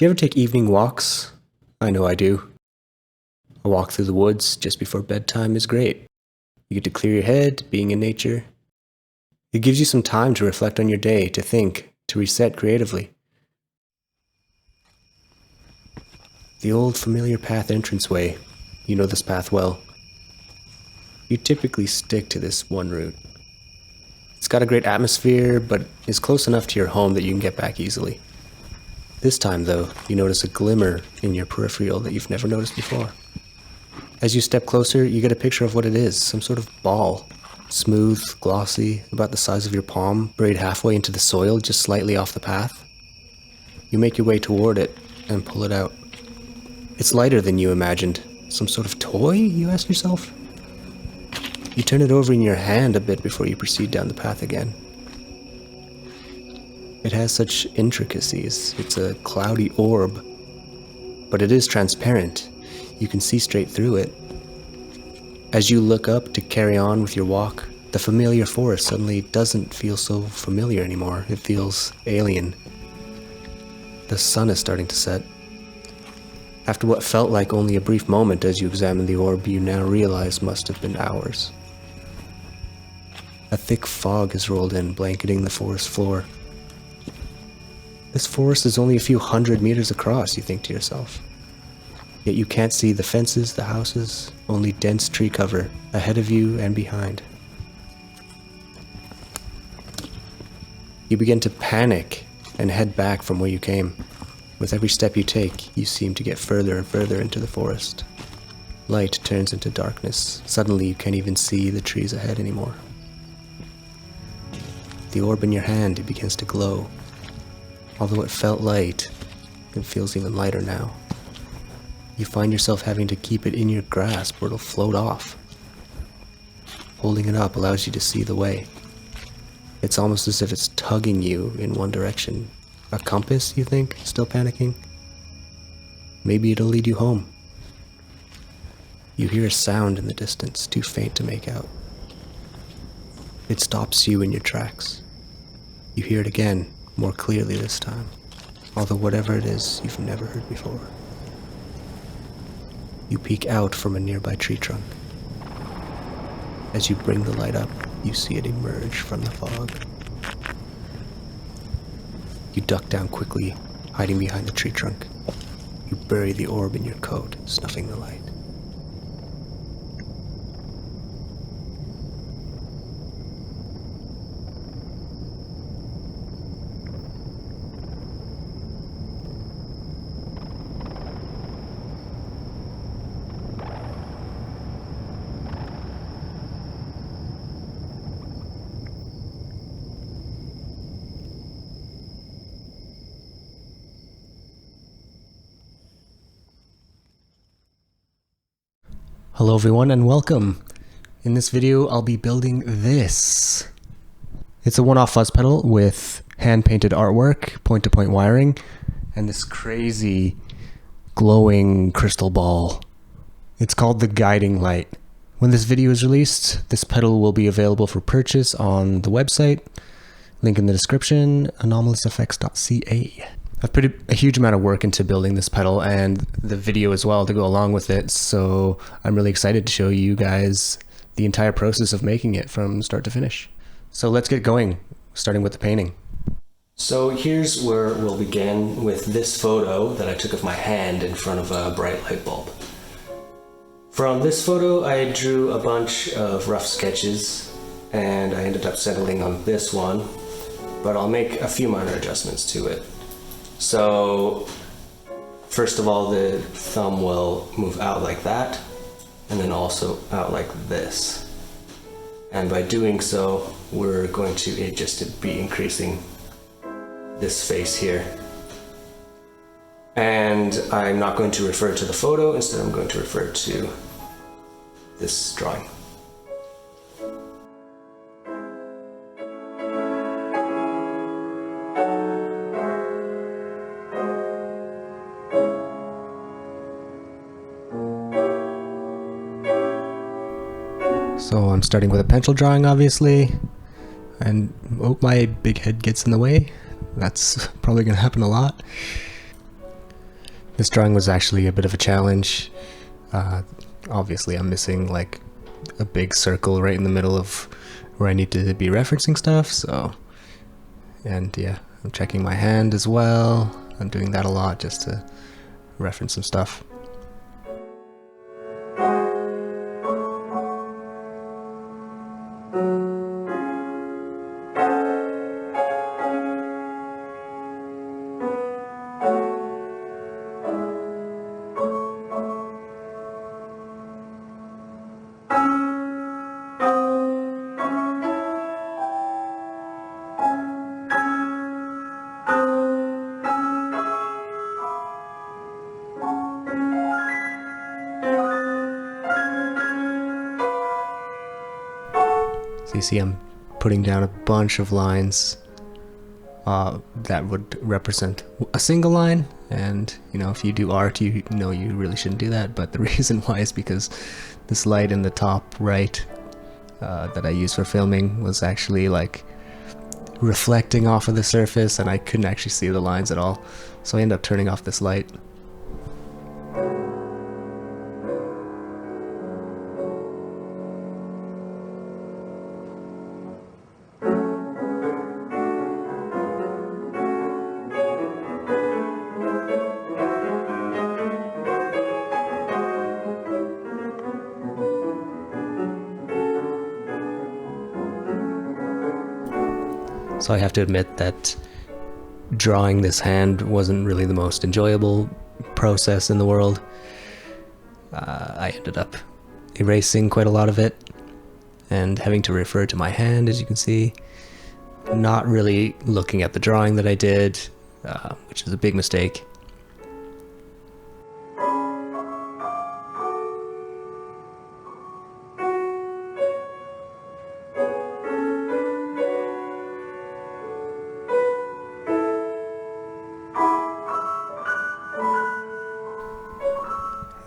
Do you ever take evening walks? I know I do. A walk through the woods just before bedtime is great. You get to clear your head, being in nature. It gives you some time to reflect on your day, to think, to reset creatively. The old familiar path entranceway. You know this path well. You typically stick to this one route. It's got a great atmosphere, but is close enough to your home that you can get back easily. This time, though, you notice a glimmer in your peripheral that you've never noticed before. As you step closer, you get a picture of what it is, some sort of ball. Smooth, glossy, about the size of your palm, buried halfway into the soil, just slightly off the path. You make your way toward it and pull it out. It's lighter than you imagined. Some sort of toy, you ask yourself? You turn it over in your hand a bit before you proceed down the path again. It has such intricacies. It's a cloudy orb, but it is transparent. You can see straight through it. As you look up to carry on with your walk, the familiar forest suddenly doesn't feel so familiar anymore. It feels alien. The sun is starting to set. After what felt like only a brief moment as you examine the orb, you now realize must have been hours. A thick fog has rolled in, blanketing the forest floor. This forest is only a few hundred meters across, you think to yourself. Yet you can't see the fences, the houses, only dense tree cover ahead of you and behind. You begin to panic and head back from where you came. With every step you take, you seem to get further and further into the forest. Light turns into darkness. Suddenly you can't even see the trees ahead anymore. The orb in your hand, it begins to glow. Although it felt light, it feels even lighter now. You find yourself having to keep it in your grasp or it'll float off. Holding it up allows you to see the way. It's almost as if it's tugging you in one direction. A compass, you think? Still panicking? Maybe it'll lead you home. You hear a sound in the distance, too faint to make out. It stops you in your tracks. You hear it again, more clearly this time, although whatever it is, you've never heard before. You peek out from a nearby tree trunk. As you bring the light up, you see it emerge from the fog. You duck down quickly, hiding behind the tree trunk. You bury the orb in your coat, snuffing the light. Hello everyone and welcome. In this video I'll be building this. It's a one-off fuzz pedal with hand-painted artwork, point-to-point wiring, and this crazy glowing crystal ball. It's called the Guiding Light. When this video is released, this pedal will be available for purchase on the website. Link in the description, anomaloussfx.ca. I've put a huge amount of work into building this pedal and the video as well to go along with it, so I'm really excited to show you guys the entire process of making it from start to finish. So let's get going, starting with the painting. So here's where we'll begin with this photo that I took of my hand in front of a bright light bulb. From this photo I drew a bunch of rough sketches and I ended up settling on this one, but I'll make a few minor adjustments to it. So, first of all, the thumb will move out like that, and then also out like this. And by doing so, we're going to just be increasing this face here. And I'm not going to refer to the photo, instead I'm going to refer to this drawing. So I'm starting with a pencil drawing, obviously, and my big head gets in the way. That's probably going to happen a lot. This drawing was actually a bit of a challenge. Obviously I'm missing like a big circle right in the middle of where I need to be referencing stuff, so, and yeah, I'm checking my hand as well. I'm doing that a lot just to reference some stuff. So you see I'm putting down a bunch of lines that would represent a single line, and you know, if you do art, you know you really shouldn't do that, but the reason why is because this light in the top right that I use for filming was actually like reflecting off of the surface, and I couldn't actually see the lines at all, so I ended up turning off this light. So I have to admit that drawing this hand wasn't really the most enjoyable process in the world. I ended up erasing quite a lot of it and having to refer to my hand, as you can see. Not really looking at the drawing that I did, which is a big mistake.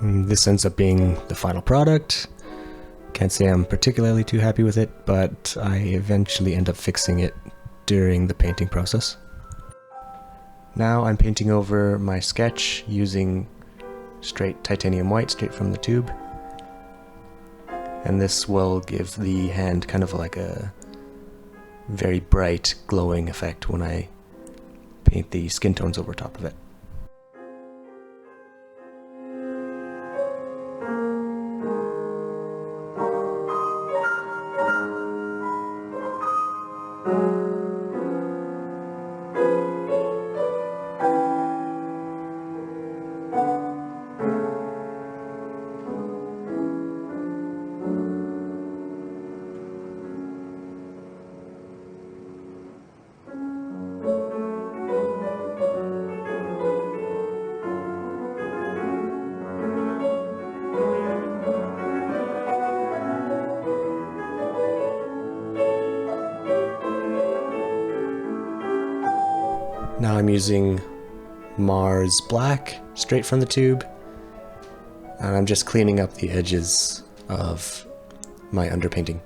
This ends up being the final product. Can't say I'm particularly too happy with it, but I eventually end up fixing it during the painting process. Now I'm painting over my sketch using straight titanium white straight from the tube, and this will give the hand kind of like a very bright glowing effect when I paint the skin tones over top of it. Now I'm using Mars Black straight from the tube, and I'm just cleaning up the edges of my underpainting.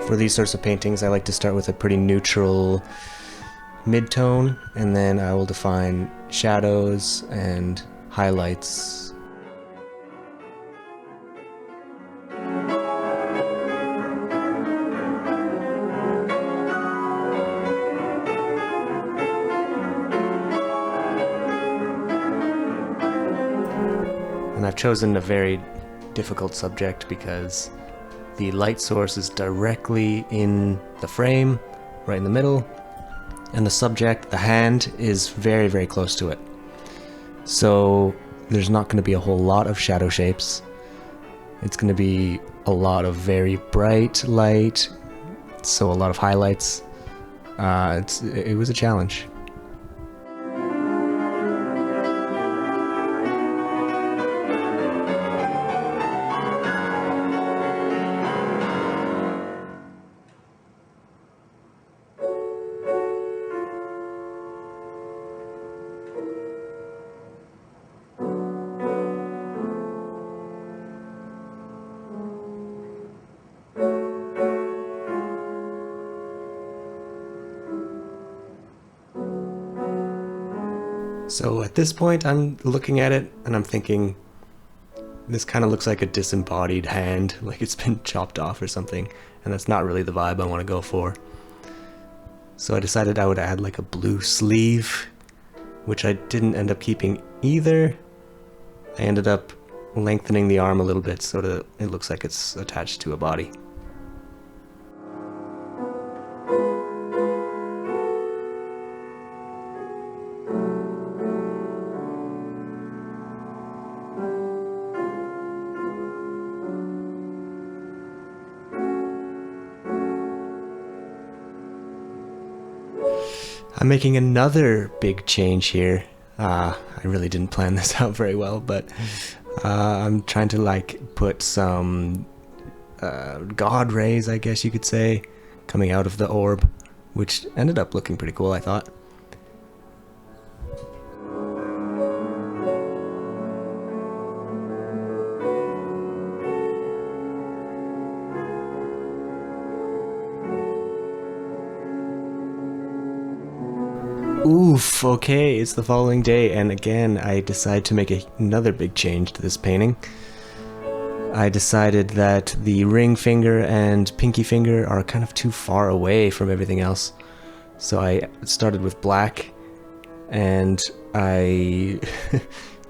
For these sorts of paintings, I like to start with a pretty neutral mid-tone, and then I will define shadows and highlights. And I've chosen a very difficult subject because the light source is directly in the frame, right in the middle, and the subject, the hand, is very, very close to it. So there's not going to be a whole lot of shadow shapes. It's going to be a lot of very bright light, so a lot of highlights. It was a challenge. So at this point, I'm looking at it and I'm thinking, this kind of looks like a disembodied hand, like it's been chopped off or something, and that's not really the vibe I want to go for. So I decided I would add like a blue sleeve, which I didn't end up keeping either. I ended up lengthening the arm a little bit so that it looks like it's attached to a body. I'm making another big change here. I really didn't plan this out very well, but I'm trying to like put some god rays, I guess you could say, coming out of the orb, which ended up looking pretty cool, I thought. Oof, okay, it's the following day, and again, I decide to make another big change to this painting. I decided that the ring finger and pinky finger are kind of too far away from everything else. So I started with black, and I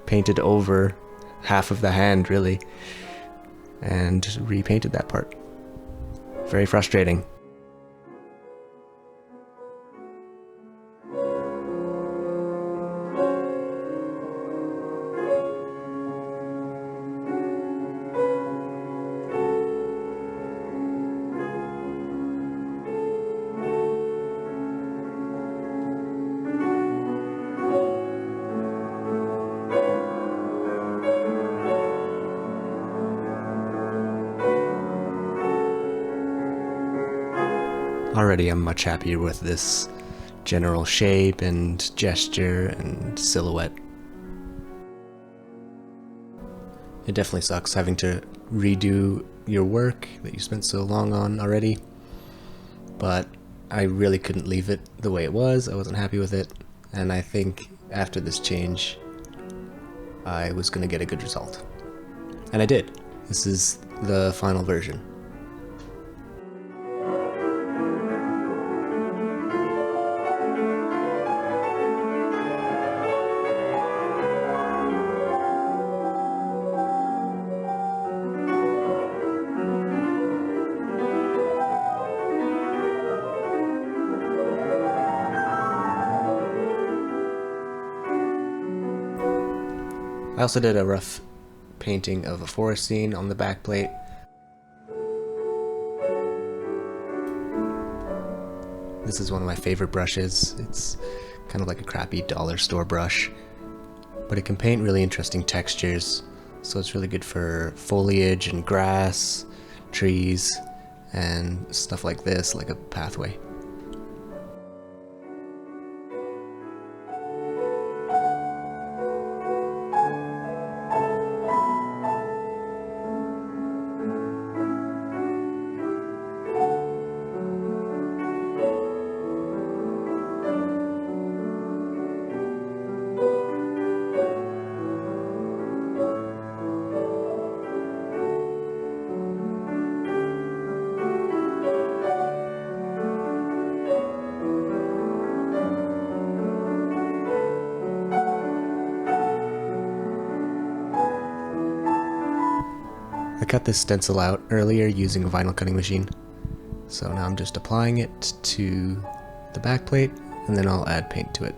painted over half of the hand, really, and repainted that part. Very frustrating. Already I'm much happier with this general shape and gesture and silhouette. It definitely sucks having to redo your work that you spent so long on already, but I really couldn't leave it the way it was. I wasn't happy with it, and I think after this change I was going to get a good result. And I did. This is the final version. I also did a rough painting of a forest scene on the back plate. This is one of my favorite brushes. It's kind of like a crappy dollar store brush, but it can paint really interesting textures, so it's really good for foliage and grass, trees, and stuff like this, like a pathway. cut this stencil out earlier using a vinyl cutting machine. So now I'm just applying it to the back plate, and then I'll add paint to it.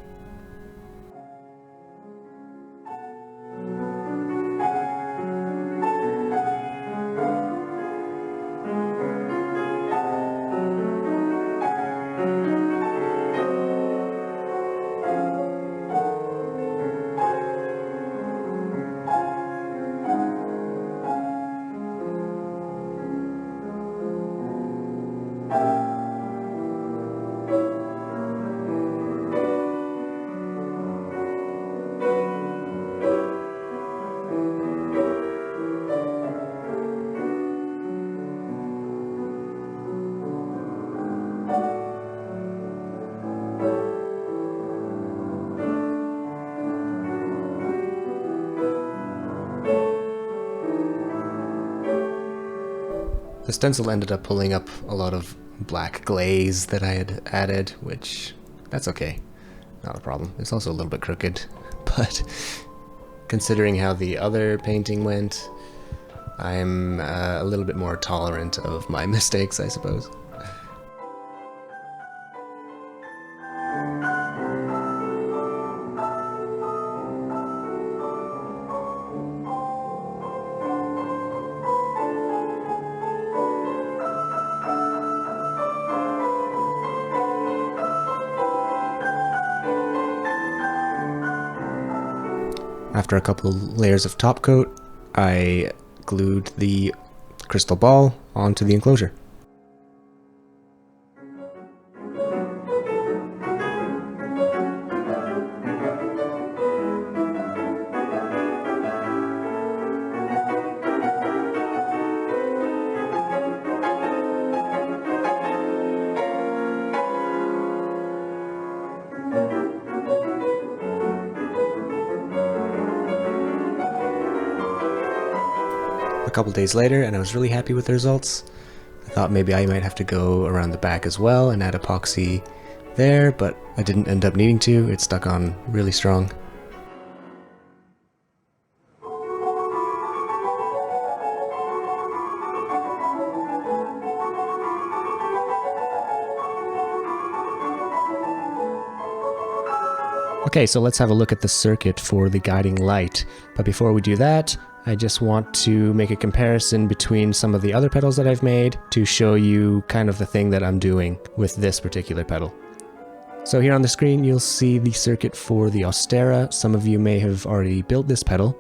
The stencil ended up pulling up a lot of black glaze that I had added, which, that's okay. Not a problem. It's also a little bit crooked, but considering how the other painting went, I'm a little bit more tolerant of my mistakes, I suppose. After a couple layers of top coat, I glued the crystal ball onto the enclosure. A couple days later, and I was really happy with the results. I thought maybe I might have to go around the back as well and add epoxy there, but I didn't end up needing to. It stuck on really strong. Okay, so let's have a look at the circuit for the guiding light. But before we do that, I just want to make a comparison between some of the other pedals that I've made to show you kind of the thing that I'm doing with this particular pedal. So here on the screen, you'll see the circuit for the Austera. Some of you may have already built this pedal.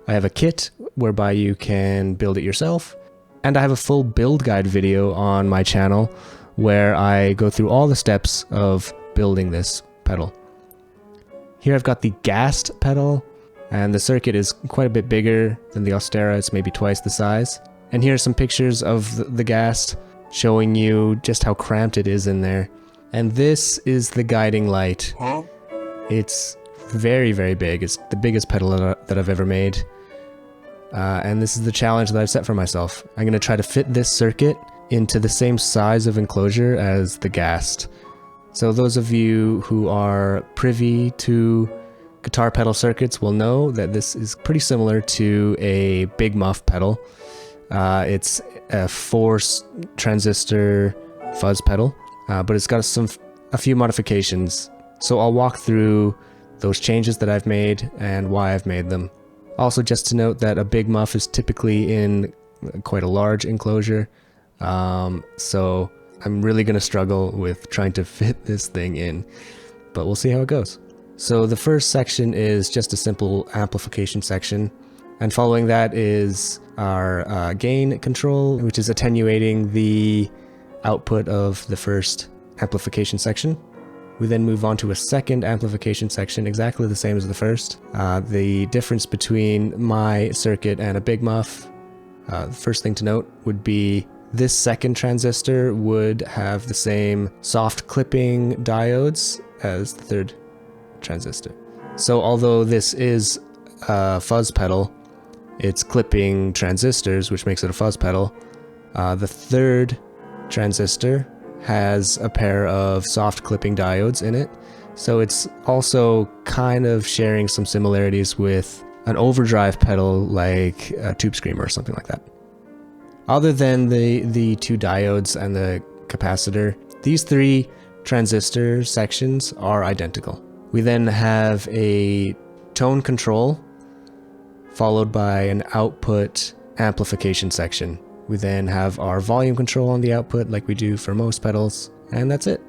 I have a kit whereby you can build it yourself. And I have a full build guide video on my channel where I go through all the steps of building this pedal. Here I've got the gassed pedal, and the circuit is quite a bit bigger than the Austera. It's maybe twice the size. And here are some pictures of the gassed, showing you just how cramped it is in there. And this is the guiding light. It's very, very big. It's the biggest pedal that I've ever made. And this is the challenge that I've set for myself. I'm going to try to fit this circuit into the same size of enclosure as the gassed. So those of you who are privy to guitar pedal circuits will know that this is pretty similar to a big muff pedal. It's a 4 transistor fuzz pedal, but it's got a few modifications. So I'll walk through those changes that I've made and why I've made them. Also, just to note that a big muff is typically in quite a large enclosure, so I'm really going to struggle with trying to fit this thing in, but we'll see how it goes. So the first section is just a simple amplification section, and following that is our gain control, which is attenuating the output of the first amplification section. We then move on to a second amplification section, exactly the same as the first. The difference between my circuit and a big muff, the first thing to note would be this second transistor would have the same soft clipping diodes as the third transistor. So although this is a fuzz pedal, it's clipping transistors, which makes it a fuzz pedal. The third transistor has a pair of soft clipping diodes in it, so it's also kind of sharing some similarities with an overdrive pedal like a Tube Screamer or something like that. Other than the two diodes and the capacitor, these three transistor sections are identical. We then have a tone control followed by an output amplification section. We then have our volume control on the output like we do for most pedals, and that's it.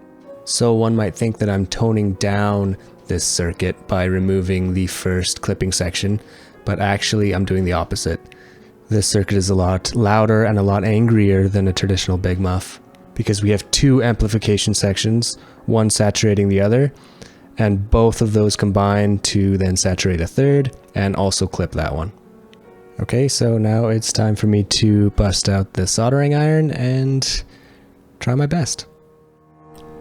So one might think that I'm toning down this circuit by removing the first clipping section, but actually I'm doing the opposite. This circuit is a lot louder and a lot angrier than a traditional Big Muff, because we have two amplification sections, one saturating the other, and both of those combine to then saturate a third and also clip that one. Okay, so now it's time for me to bust out the soldering iron and try my best.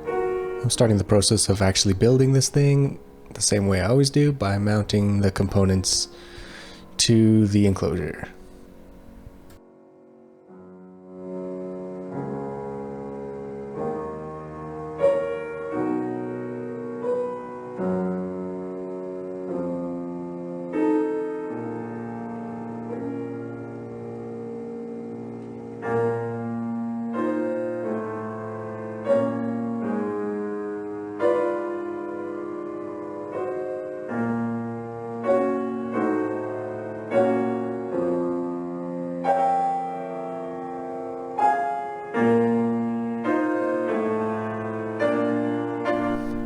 I'm starting the process of actually building this thing the same way I always do, by mounting the components to the enclosure.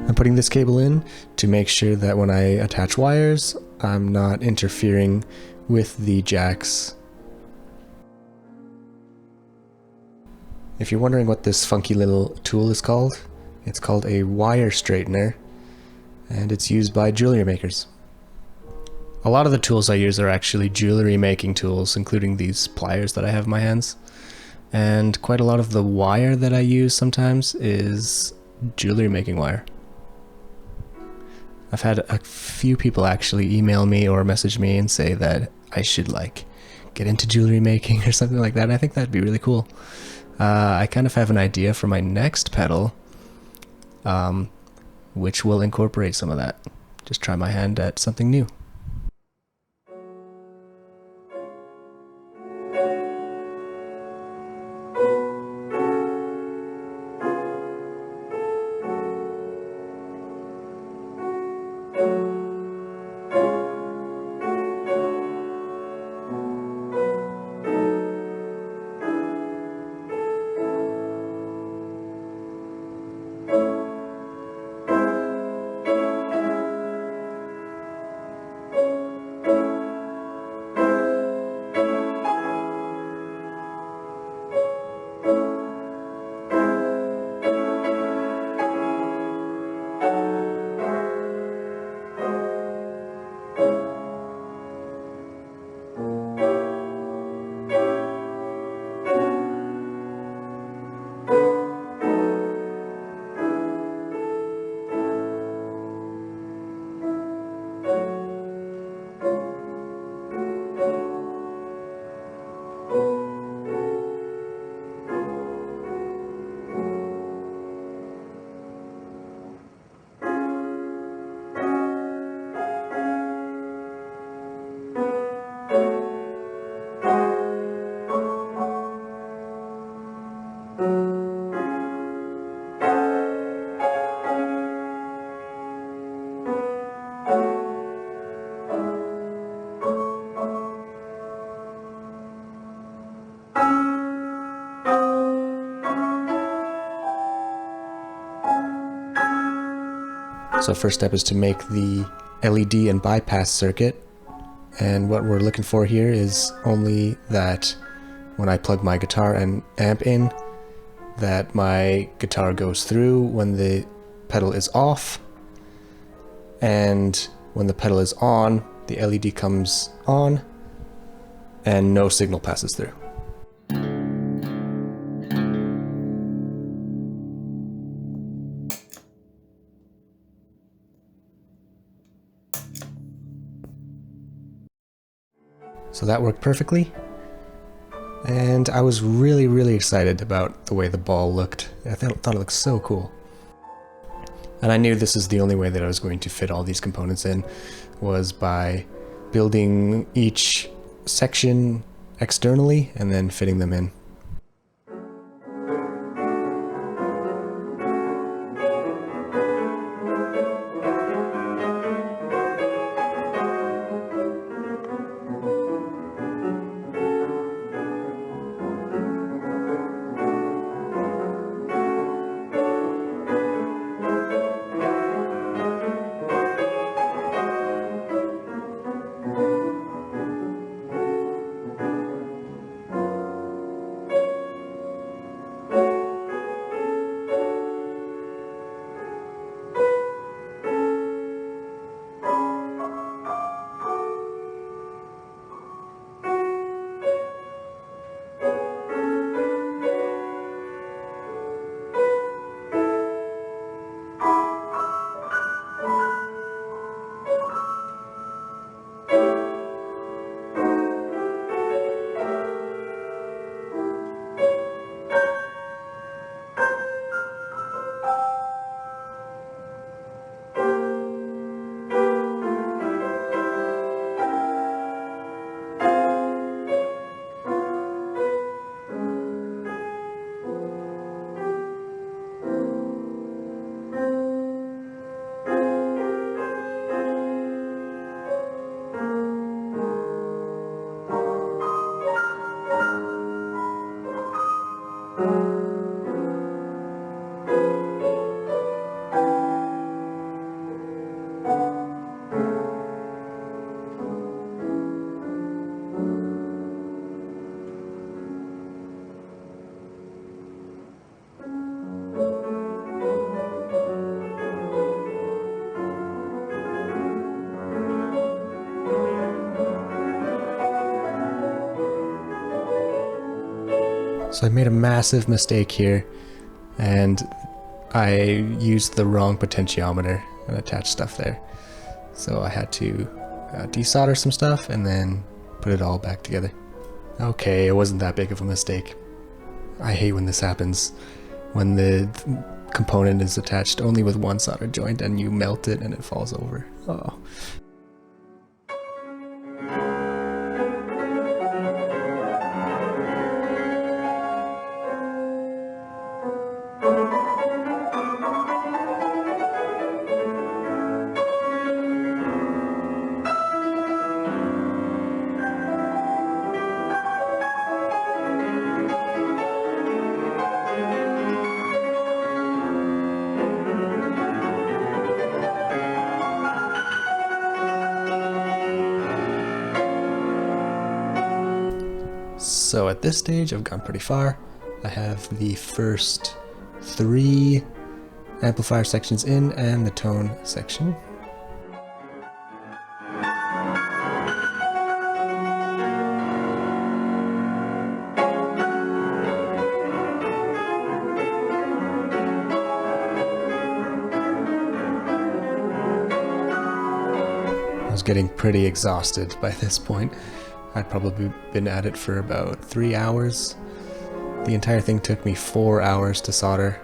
I'm putting this cable in to make sure that when I attach wires, I'm not interfering with the jacks. If you're wondering what this funky little tool is called, it's called a wire straightener, and it's used by jewelry makers. A lot of the tools I use are actually jewelry making tools, including these pliers that I have in my hands. And quite a lot of the wire that I use sometimes is jewelry making wire. I've had a few people actually email me or message me and say that I should like get into jewelry making or something like that. I think that'd be really cool. I kind of have an idea for my next pedal, which will incorporate some of that. Just try my hand at something new. So first step is to make the LED and bypass circuit, and what we're looking for here is only that when I plug my guitar and amp in, that my guitar goes through when the pedal is off, and when the pedal is on, the LED comes on and no signal passes through. So that worked perfectly, and I was really excited about the way the ball looked. I thought it looked so cool. And I knew this is the only way that I was going to fit all these components in, was by building each section externally and then fitting them in. So I made a massive mistake here, and I used the wrong potentiometer and attached stuff there. So I had to desolder some stuff and then put it all back together. Okay, it wasn't that big of a mistake. I hate when this happens, when the component is attached only with one solder joint and you melt it and it falls over. Oh. So at this stage I've gone pretty far. I have the first 3 amplifier sections in and the tone section. I was getting pretty exhausted by this point. I'd probably been at it for about 3 hours. The entire thing took me 4 hours to solder.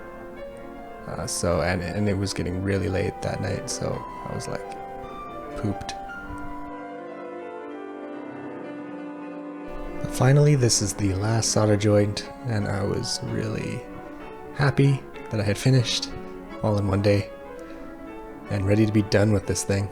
And it was getting really late that night, so I was like, pooped. But finally, this is the last solder joint, and I was really happy that I had finished all in one day and ready to be done with this thing.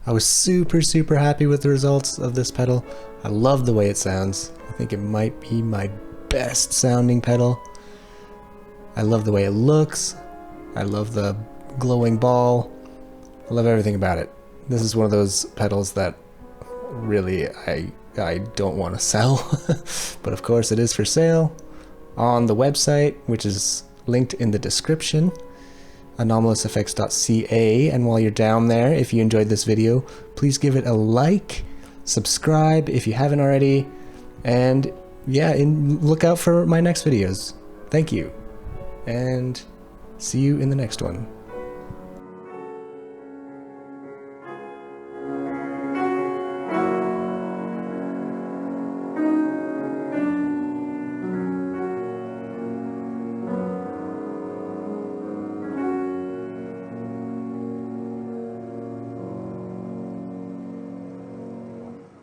I was super happy with the results of this pedal. I love the way it sounds. I think it might be my best sounding pedal. I love the way it looks. I love the glowing ball. I love everything about it. This is one of those pedals that really I don't want to sell, but of course it is for sale on the website, which is linked in the description, anomalouseffects.ca. And while you're down there, if you enjoyed this video, please give it a like, subscribe if you haven't already, and yeah, look out for my next videos. Thank you, and see you in the next one.